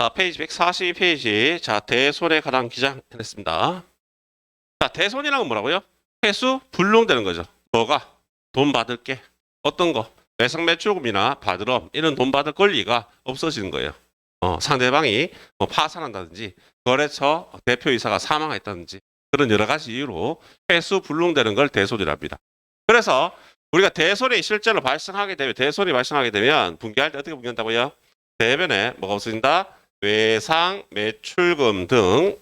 자, 페이지 142페이지. 자, 대손에 관한 기장 해냈습니다. 자, 대손이란 건 뭐라고요? 회수 불능되는 거죠. 뭐가? 돈 받을게. 어떤 거? 외상매출금이나 바드럼 이런 돈 받을 권리가 없어지는 거예요. 상대방이 뭐 파산한다든지 거래처 대표이사가 사망했다든지 그런 여러 가지 이유로 회수 불능되는 걸 대손이랍니다. 그래서 우리가 대손이 실제로 발생하게 되면 분기할 때 어떻게 분기한다고요? 대변에 뭐가 없어진다? 외상, 매출금 등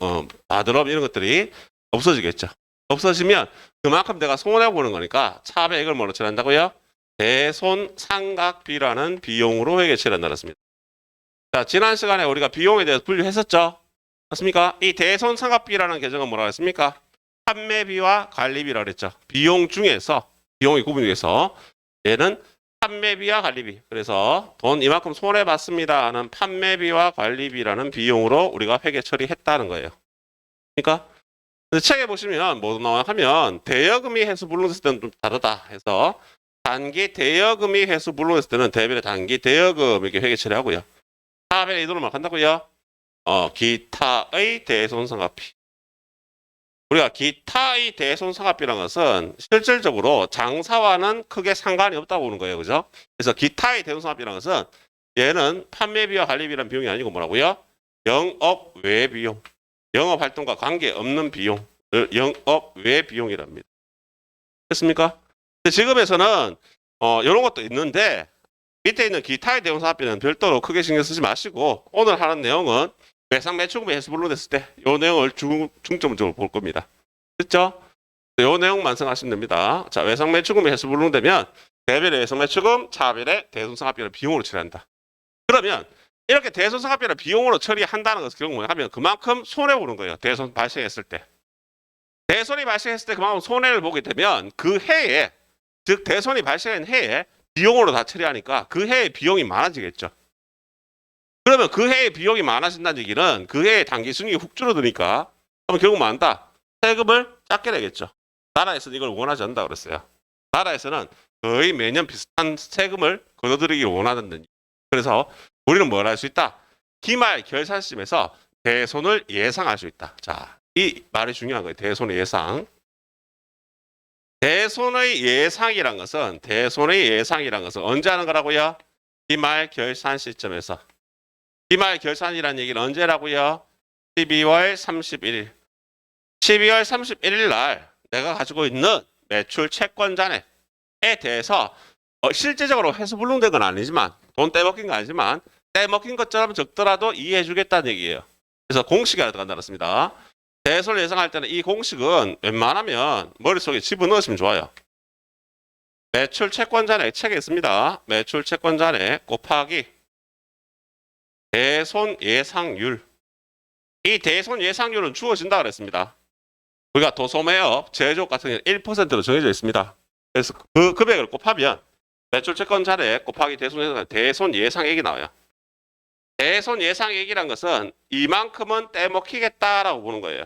바드럼 이런 것들이 없어지겠죠. 없어지면 그만큼 내가 손해보는 거니까 차액을 뭐로 처리한다고요? 대손 상각비라는 비용으로 회계 처리한다고 했습니다. 자, 지난 시간에 우리가 비용에 대해서 분류했었죠? 맞습니까? 이 대손 상각비라는 계정은 뭐라고 했습니까? 판매비와 관리비라고 했죠. 비용 중에서, 비용의 구분 중에서 얘는 판매비와 관리비. 그래서 돈 이만큼 손해봤습니다 하는 판매비와 관리비라는 비용으로 우리가 회계 처리했다는 거예요. 그러니까 책에 보시면 뭐 나와 하면 대여금이 회수 불능됐을 때는 좀 다르다 해서 단기 대여금이 회수 불능됐을 때는 대별의 단기 대여금 이렇게 회계 처리하고요. 사업의 이도를 막 한다고요? 기타의 대손상각비. 우리가 기타의 대손상각비라는 것은 실질적으로 장사와는 크게 상관이 없다고 보는 거예요. 그죠? 그래서 기타의 대손상각비라는 것은 얘는 판매비와 관리비라는 비용이 아니고 뭐라고요? 영업 외 비용. 영업 활동과 관계없는 비용을 영업 외 비용이랍니다. 됐습니까? 지금에서는 이런 것도 있는데 밑에 있는 기타의 대손상각비는 별도로 크게 신경 쓰지 마시고 오늘 하는 내용은 외상매출금이 회수 불능됐을 때 이 내용을 중점적으로 볼 겁니다. 됐죠? 이 내용만 생각하시면 됩니다. 자, 외상매출금이 회수 불능되면 대별의 외상매출금, 차별의 대손상각비를 비용으로 처리한다. 그러면 이렇게 대손상각비를 비용으로 처리한다는 것은 결국 뭐냐 하면 그만큼 손해보는 거예요. 대손 발생했을 때. 대손이 발생했을 때 그만큼 손해를 보게 되면 그 해에, 즉 대손이 발생한 해에 비용으로 다 처리하니까 그 해의 비용이 많아지겠죠. 그러면 그 해의 비용이 많아진다는 얘기는 그 해의 단기 수익이 훅 줄어드니까 그러면 결국 뭐한다? 세금을 작게 내겠죠. 나라에서는 이걸 원하지 않는다 그랬어요. 나라에서는 거의 매년 비슷한 세금을 걷어들이길 원하는 그래서 우리는 뭘 할 수 있다? 기말 결산 시점에서 대손을 예상할 수 있다. 자, 이 말이 중요한 거예요. 대손의 예상. 대손의 예상이란 것은 언제 하는 거라고요? 기말 결산 시점에서. 기말 결산이라는 얘기는 언제라고요? 12월 31일. 12월 31일 날 내가 가지고 있는 매출 채권 잔액에 대해서 실제적으로 회수 불능된 건 아니지만 돈 떼먹긴 건 아니지만 떼먹긴 것처럼 적더라도 이해해 주겠다는 얘기예요. 그래서 공식이 하나 들어간다 그랬습니다. 대손을 예상할 때는 이 공식은 웬만하면 머릿속에 집어넣으시면 좋아요. 매출 채권 잔액 책에 있습니다. 매출 채권 잔액 곱하기 대손 예상률. 이 대손 예상률은 주어진다 그랬습니다. 우리가 도소매업, 제조업 같은 경우는 1%로 정해져 있습니다. 그래서 그 금액을 곱하면 매출 채권 잔액 곱하기 대손 예상액이 나와요. 대손 예상액이란 것은 이만큼은 떼먹히겠다라고 보는 거예요.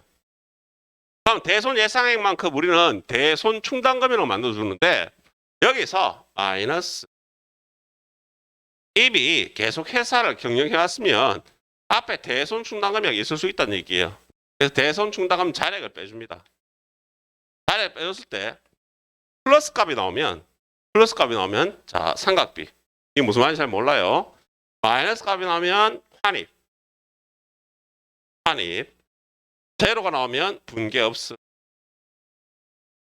그럼 대손 예상액만큼 우리는 대손 충당금이라고 만들어주는데 여기서 마이너스 이미 계속 회사를 경영해왔으면 앞에 대손 충당금이 있을 수 있다는 얘기예요. 그래서 대손 충당금 잔액을 빼줍니다. 잔액 빼줬을 때 플러스 값이 나오면 자, 상각비. 이게 무슨 말인지 잘 몰라요. 마이너스 값이 나오면 환입. 제로가 나오면 분계 없음.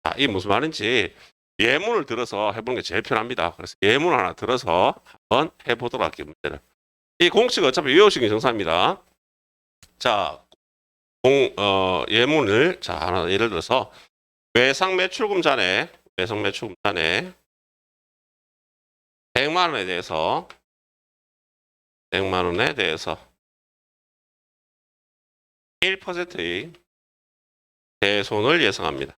자, 이게 무슨 말인지 예문을 들어서 해보는 게 제일 편합니다. 그래서 예문 하나 들어서 한번 해보도록 할게요. 문제를. 이 공식은 어차피 외우시기 정사입니다. 자, 예문을 자 하나 예를 들어서 외상 매출금 잔액 100만 원에 대해서 1%의 대손을 예상합니다.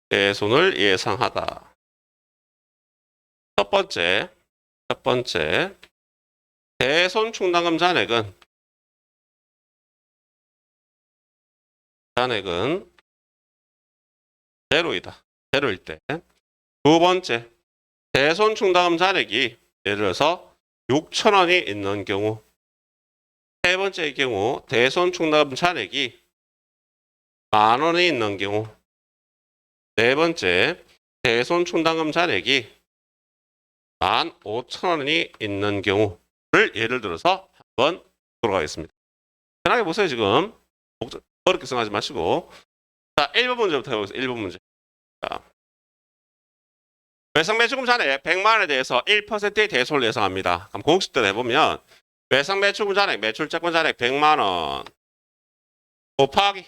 대손을 예상하다. 첫 번째 대손 충당금 잔액은 제로이다. 제로일 때. 두 번째 대손 충당금 잔액이 예를 들어서 6,000원이 있는 경우, 세 번째의 경우 대손 충당금 잔액이 10,000원이 있는 경우, 네 번째 대손 충당금 잔액이 15,000원이 있는 경우를 예를 들어서 한번 돌아가겠습니다. 편하게 보세요. 지금 어렵게 생각하지 마시고. 자, 1번 문제부터 해보겠습니다. 1번 문제. 자, 외상매출금 잔액 100만원에 대해서 1%의 대손을 예상합니다. 그럼 공식대로 해보면 외상매출금 잔액, 매출채권 잔액 100만원 곱하기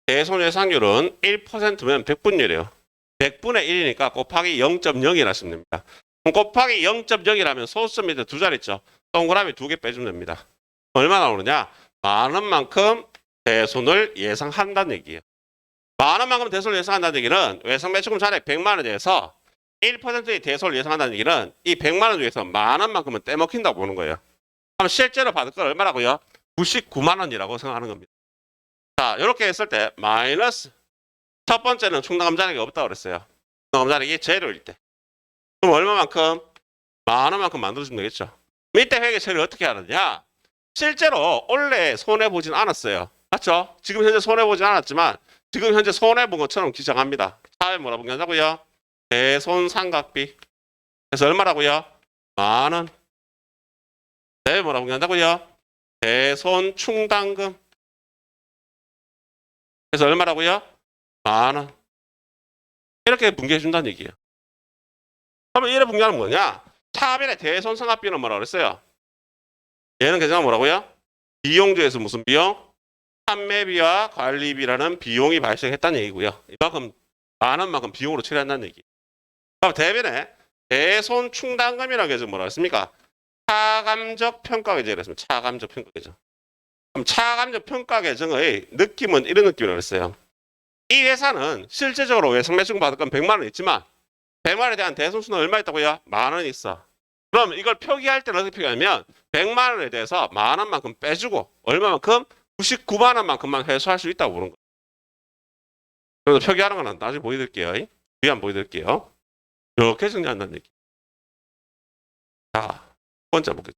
대손 예상률은 1%면 100분율이에요. 100분의 1이니까 곱하기 0.0이라 하시면 됩니다. 그럼 곱하기 0.0이라면 소수 밑에 두 자리 있죠. 동그라미 2개 빼주면 됩니다. 얼마 나오느냐? 많은 만큼 대손을 예상한다는 얘기예요. 많은 만큼 대손을 예상한다는 얘기는 외상매출금 잔액 100만원에 대해서 1%의 대손을 예상한다는 얘기는 이 100만원 중에서 많은 만큼은 떼먹힌다고 보는 거예요. 그럼 실제로 받을 건 얼마라고요? 99만원이라고 생각하는 겁니다. 자, 이렇게 했을 때 마이너스 첫 번째는 충당금 잔액이 없다고 그랬어요. 충당금 잔액이 제로일 때. 그럼 얼마만큼? 만원만큼 만들어주면 되겠죠. 밑에 회계 처리를 어떻게 하느냐? 실제로 원래 손해보진 않았어요. 맞죠? 지금 현재 손해보진 않았지만 지금 현재 손해본 것처럼 기장합니다. 차에 뭐라고 하냐고요? 대손상각비. 그래서 얼마라고요? 만원. 네, 뭐라고 한다고요? 대손충당금. 그래서 얼마라고요? 만원. 이렇게 분개해준다는 얘기예요. 그러면 이래 분개하는 뭐냐? 차변의 대손상각비는 뭐라고 그랬어요? 얘는 계산은 뭐라고요? 비용 중에서 무슨 비용? 판매비와 관리비라는 비용이 발생했다는 얘기고요. 이만큼 많은 만큼 비용으로 처리한다는 얘기. 그럼 대변에 대손충당금이라는 게 뭐라고 했습니까? 차감적 평가 계정이라고 했습니다. 차감적 평가 계정. 그럼 차감적 평가 계정의 느낌은 이런 느낌이라고 했어요. 이 회사는 실제적으로 외상매출금 받을 건 100만 원 있지만 100만 원에 대한 대손수는 얼마 있다고요? 만 원이 있어. 그럼 이걸 표기할 때는 어떻게 표기하냐면 100만 원에 대해서 만 원만큼 빼주고 얼마만큼? 99만 원만큼만 회수할 수 있다고 보는 거예요. 그래서 표기하는 건 나중에 보여드릴게요. 뒤에 한번 보여드릴게요. 이렇게 정리한다는 얘기. 자, 첫 번째 볼게요.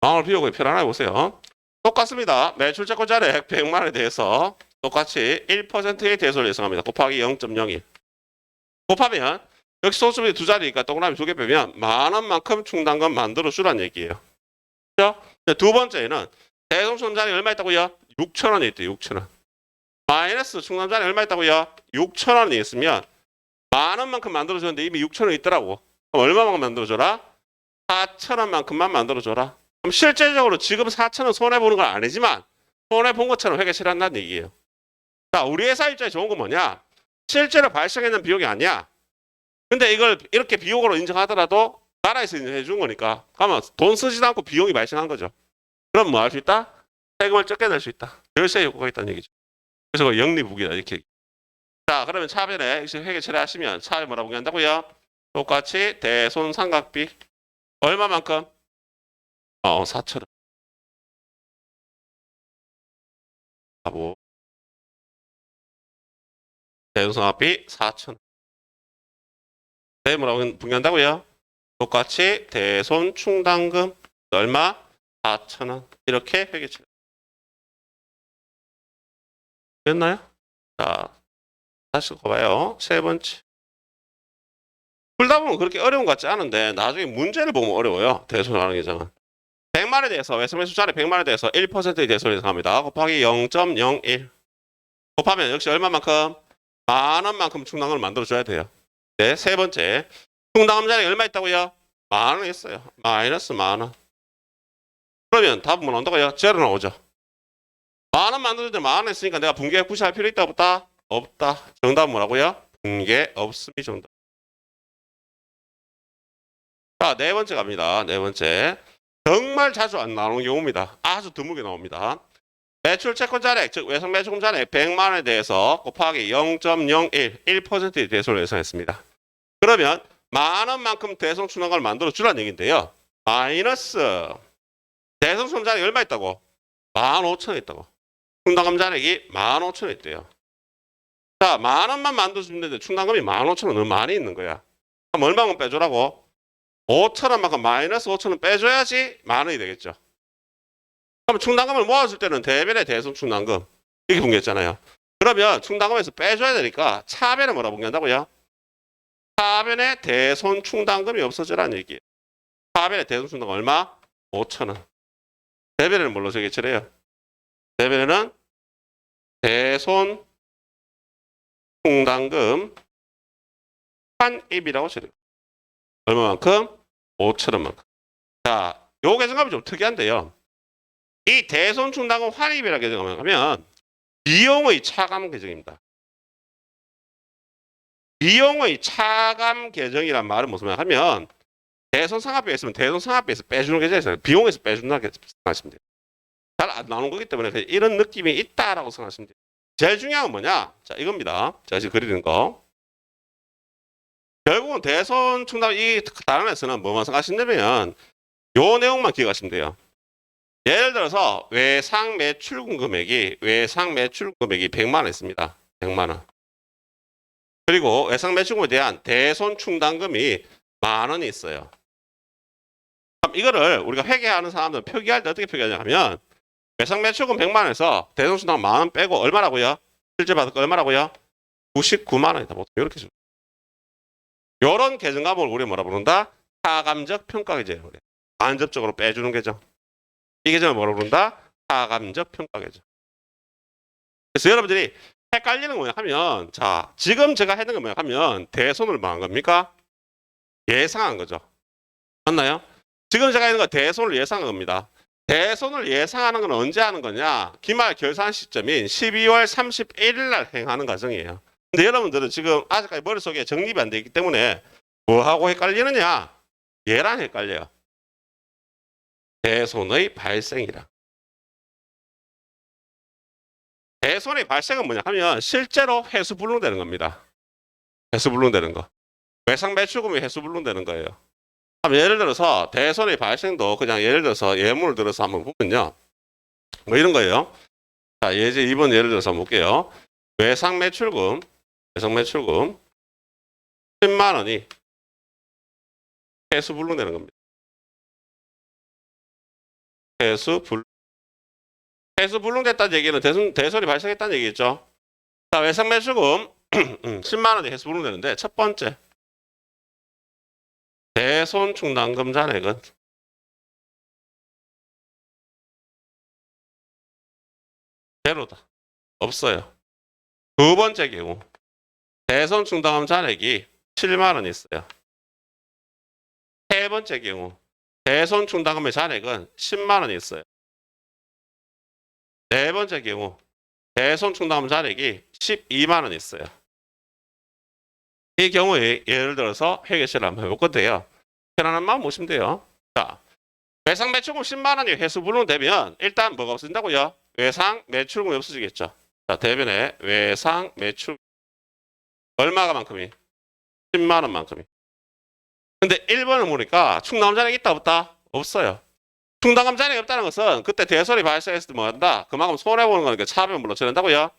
마음을 비우고 편안하게 보세요. 똑같습니다. 매출채권 잔액 100만 원에 대해서 똑같이 1%의 대손을 예상합니다. 곱하기 0.01. 곱하면 역시 소수 밑에 두 자리니까 동그라미 2개 빼면 만 원만큼 충당금 만들어 주란 얘기예요. 그렇죠? 두 번째는 대손 잔액이 얼마 있다고요? 6,000원이 있대요. 6,000원. 마이너스 충당금 잔액이 얼마 있다고요? 6,000원이 있으면 만 원만큼 만들어 주는데 이미 6,000원 있더라고. 그럼 얼마만큼 만들어 줘라? 4,000원만큼만 만들어 줘라. 그럼 실제적으로 지금 4,000원 손해 보는 건 아니지만 손해 본 것처럼 회계 처리한다는 얘기예요. 자, 우리 회사 입장에 좋은 건 뭐냐? 실제로 발생했는 비용이 아니야. 근데 이걸 이렇게 비용으로 인정하더라도 나라에서 인정해 준 거니까. 그러면 돈 쓰지도 않고 비용이 발생한 거죠. 그럼 뭐 할 수 있다? 세금을 적게 낼 수 있다. 열세 효과가 있다는 얘기죠. 그래서 영리부기다 이렇게. 자, 그러면 차변에 회계 처리하시면 차에 뭐라고 한다고요? 똑같이 대손상각비 얼마만큼? 4,000원. 하고 대손상각비 4,000원. 네, 뭐라고 분개한다고요? 똑같이 대손충당금 얼마? 4,000원. 이렇게 회계 처리. 됐나요? 자, 다시 가봐요. 세 번째. 풀다 보면 그렇게 어려운 것 같지 않은데 나중에 문제를 보면 어려워요. 대손하는 계정은. 100만에 대해서 외상매출 잔액 100만에 대해서 1%의 대손을 예상합니다. 곱하기 0.01. 곱하면 역시 얼마만큼? 만 원만큼 충당금을 만들어줘야 돼요. 네, 세 번째. 충당금 잔액이 얼마 있다고요? 만 원 있어요. 마이너스 만 원. 그러면 답은 뭐 나온다고요? 제로 나오죠. 만 원 만들어줄 때 만 원 있으니까 내가 분개 푸시할 필요 있다 없다? 없다. 정답은 뭐라고요? 분개 없음이 정답. 자, 네 번째 갑니다. 네 번째. 정말 자주 안 나오는 경우입니다. 아주 드물게 나옵니다. 매출채권 잔액, 즉 외상매출금 잔액 100만 원에 대해서 곱하기 0.01, 1%의 대손을 예상했습니다. 그러면 만 원만큼 대손 충당금을 만들어 주라는 얘기인데요. 마이너스 대손 충당 잔액이 얼마 있다고? 15,000원 있다고. 충당금 잔액이 15,000원 있대요. 자, 만 원만 만들어 주면 되는데 충당금이 15,000원 너무 많이 있는 거야. 그럼 얼마만 빼주라고? 5,000원만큼 마이너스 5,000원 빼줘야지 10,000원이 되겠죠. 그럼 충당금을 모았을 때는 대변의 대손 충당금 이렇게 분개했잖아요. 그러면 충당금에서 빼줘야 되니까 차변에 뭐라 분개한다고요? 차변의 대손 충당금이 없어지라는 얘기예요. 차변의 대손 충당금 얼마? 5,000원. 대변에는 뭘로 저기치래요? 대변에는 대손 충당금 환입이라고 치래요. 얼마만큼? 5,000원만큼. 자, 요 계정값이 좀 특이한데요. 이 대손 충당금 환입이라고 계정하면 비용의 차감 계정입니다. 비용의 차감 계정이란 말은 무슨 말 하면 대손 상합비가 있으면 대손 상합비에서 빼주는 계정이 있어요. 비용에서 빼준다고 생각하시면 돼요. 잘 안 나오는 거기 때문에 이런 느낌이 있다라고 생각하시면 돼요. 제일 중요한 건 뭐냐? 자, 이겁니다. 제가 지금 그리는 거. 결국은 대손 충당 이 단원에서는 뭐만 생각하시냐면 요 내용만 기억하시면 돼요. 예를 들어서 외상 매출금 금액이 100만 원 있습니다. 100만 원. 그리고 외상 매출금에 대한 대손 충당금이 10,000원이 있어요. 그럼 이거를 우리가 회계하는 사람들은 표기할 때 어떻게 표기하냐 하면 외상 매출금 100만 원에서 대손 충당금 10,000원 빼고 얼마라고요? 실제 받을 거 얼마라고요? 99만 원이다. 보통 이렇게 줍니다. 요런 계정값을 우리 뭐라 부른다? 차감적 평가 계정. 간접적으로 빼주는 계정. 이 계정을 뭐라 부른다? 차감적 평가 계정. 그래서 여러분들이 헷갈리는 거 뭐냐 하면 자, 지금 제가 했는 게 뭐냐 하면 대손을 뭐 한 겁니까? 예상한 거죠. 맞나요? 지금 제가 했는 건 대손을 예상한 겁니다. 대손을 예상하는 건 언제 하는 거냐? 기말 결산 시점인 12월 31일 날 행하는 과정이에요. 근데 여러분들은 지금 아직까지 머릿속에 정립이 안 되기 때문에 뭐하고 헷갈리느냐? 얘랑 헷갈려요. 대손의 발생이라. 대손의 발생은 뭐냐 하면 실제로 회수 불능되는 겁니다. 회수 불능되는 거. 외상 매출금이 회수 불능되는 거예요. 예를 들어서 대손의 발생도 그냥 예를 들어서 예문을 들어서 한번 보면요. 뭐 이런 거예요. 자, 예제 2번 예를 들어서 한번 볼게요. 외상 매출금 10만 원이 회수 불능되는 겁니다. 회수 불능됐다는 얘기는 대손이 발생했다는 얘기겠죠. 자, 외상 매출금 10만 원이 회수 불능되는데 첫 번째 대손 충당금 잔액은 제로다. 없어요. 두 번째 경우 대손 충당금 잔액이 7만 원 있어요. 세 번째 경우 대손 충당금의 잔액은 10만 원이 있어요. 네 번째 경우 대손 충당금 잔액이 12만 원 있어요. 이 경우에 예를 들어서 회계실을 한번 해볼 건데요. 편안한 마음 보시면 돼요. 자, 외상 매출금 10만 원이 회수 불능되면 일단 뭐가 없어진다고요? 외상 매출금이 없어지겠죠. 자, 대변에 외상 매출 얼마가 만큼이? 10만 원만큼이. 근데 1번을 보니까 충당금 잔액이 있다 없다? 없어요. 충당금 잔액이 없다는 것은 그때 대손이 발생했을 때 뭐 한다? 그만큼 손해보는 거니까 차변 물로 처리한다고요?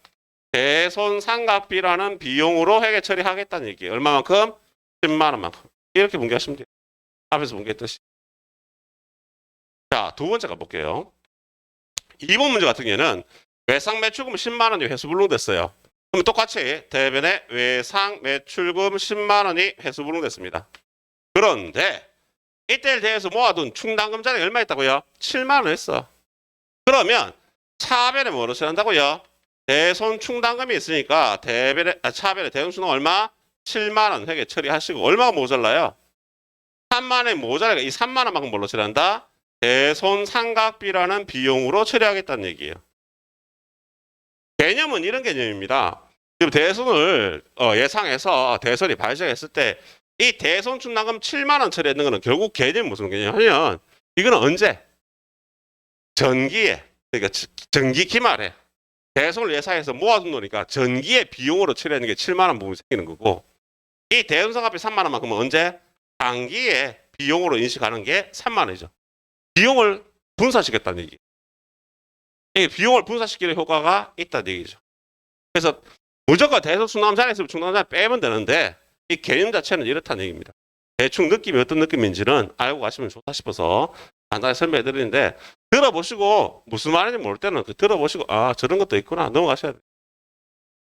대손 상각비라는 비용으로 회계 처리하겠다는 얘기예요. 얼마만큼? 10만 원만큼. 이렇게 분개하시면 돼요. 앞에서 분개했듯이. 자, 두 번째 가볼게요. 2번 문제 같은 경우에는 외상 매출금 10만 원이 회수 불능됐어요. 그럼 똑같이 대변에 외상 매출금 10만 원이 회수 불능됐습니다. 그런데 이때를 대해서 모아둔 충당금 잔액이 얼마 있다고요? 7만 원 했어. 그러면 차변에 뭐로 처리한다고요? 대손 충당금이 있으니까 차변에 대손 충당금 얼마? 7만 원 회계 처리하시고 얼마가 모자라요? 3만 원이 모자라니까 이 3만 원만큼 뭘로 처리한다? 대손 상각비라는 비용으로 처리하겠다는 얘기예요. 개념은 이런 개념입니다. 지금 대손을 예상해서 대손이 발생했을 때 이 대손 충당금 7만 원 처리했는 거는 결국 개념이 무슨 개념이냐면 이거는 언제? 전기에 그러니까 전기 기말에 대손을 예상해서 모아둔 거니까 전기의 비용으로 처리하는 게 7만 원 부분이 생기는 거고 이 대손 상각비 3만 원만큼은 언제? 단기에 비용으로 인식하는 게 3만 원이죠. 비용을 분산시켰다는 얘기. 이 비용을 분산시키는 효과가 있다는 얘기죠. 그래서 무조건 대손 충당금 잔액 있으면 충당금 잔액 빼면 되는데 이 개념 자체는 이렇다는 얘기입니다. 대충 느낌이 어떤 느낌인지는 알고 가시면 좋다 싶어서 간단히 설명해 드리는데 들어보시고 무슨 말인지 모를 때는 그 들어보시고 아 저런 것도 있구나 넘어가셔야 돼요.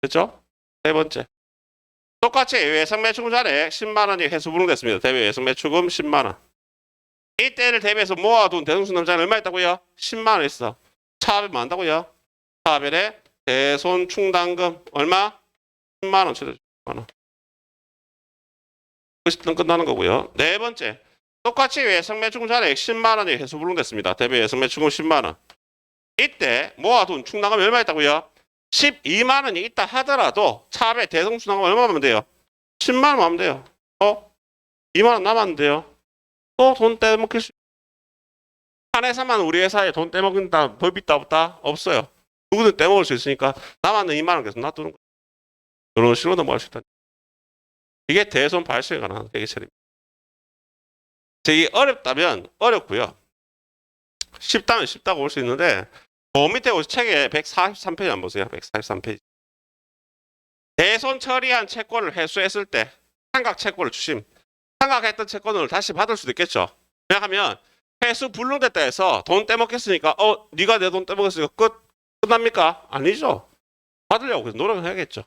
됐죠? 세 번째. 똑같이 외상매출금 잔액 10만 원이 회수불능됐습니다. 대비 외상매출금 10만 원. 이때를 대비해서 모아둔 대손충당자는 얼마 있다고요? 10만 원 있어. 차압이 뭐 한다고요? 차압에 대손충당금 얼마? 10만 원 쳐줘. 10만 원. 90등 끝나는 거고요. 네 번째. 똑같이 외상매출금 잔액 10만 원이 회수불능됐습니다. 대비 외상매출금 10만 원. 이때 모아둔 충당금이 얼마 있다고요? 12만 원이 있다 하더라도 차압의 대손충당금 얼마 하면 돼요? 10만 원 하면 돼요. 2만 원 남았는데요. 또 돈 떼먹힐 수 한 회사만 우리 회사에 돈 떼먹는다 법 있다 없다? 없어요. 누구든 떼먹을 수 있으니까 남았는 2만 원 계속 놔두는 거예요. 이런 식으로 넘어갈 수 있다. 이게 대손 발생에 관한 해결책입니다. 이게 어렵다면 어렵고요. 쉽다면 쉽다고 볼 수 있는데 그 밑에 오시 책에 143페이지 한번 보세요. 143페이지. 대손 처리한 채권을 회수했을 때 상각 채권을 주심. 상각했던 채권을 다시 받을 수도 있겠죠. 왜냐하면 회수 불능됐다 해서 돈 떼먹겠으니까 네가 내 돈 떼먹었으니까 끝납니까? 아니죠. 받으려고 노력을 해야겠죠.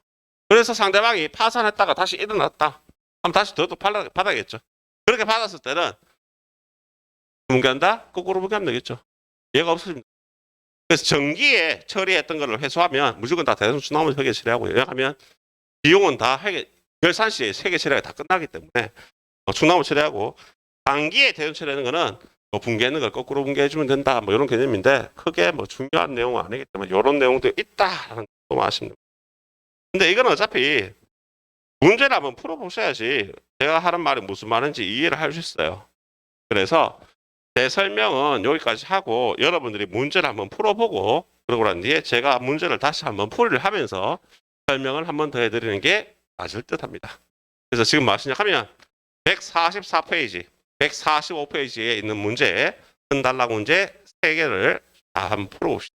그래서 상대방이 파산했다가 다시 일어났다. 그럼 다시 더 받아야겠죠. 그렇게 받았을 때는 분개한다? 거꾸로 분개하면 되겠죠. 얘가 없어집니다. 그래서 정기에 처리했던 것을 회수하면 무조건 다 대손충당금 회계 처리하고요. 왜냐하면 비용은 다 결산시에 회계 처리가 다 끝나기 때문에 충당금 처리하고 단기에 대손 처리하는 거는 분개하는 걸 거꾸로 분개해주면 된다. 뭐 이런 개념인데 크게 뭐 중요한 내용은 아니기 때문에 이런 내용도 있다라는 것도 아시면 됩니다. 근데 이건 어차피 문제를 한번 풀어보셔야지 제가 하는 말이 무슨 말인지 이해를 할 수 있어요. 그래서 제 설명은 여기까지 하고 여러분들이 문제를 한번 풀어보고 그러고 난 뒤에 제가 문제를 다시 한번 풀이를 하면서 설명을 한번 더 해드리는 게 맞을 듯 합니다. 그래서 지금 무엇이냐면 144페이지, 145페이지에 있는 문제, 흔달락 문제 3개를 다 한번 풀어봅시다.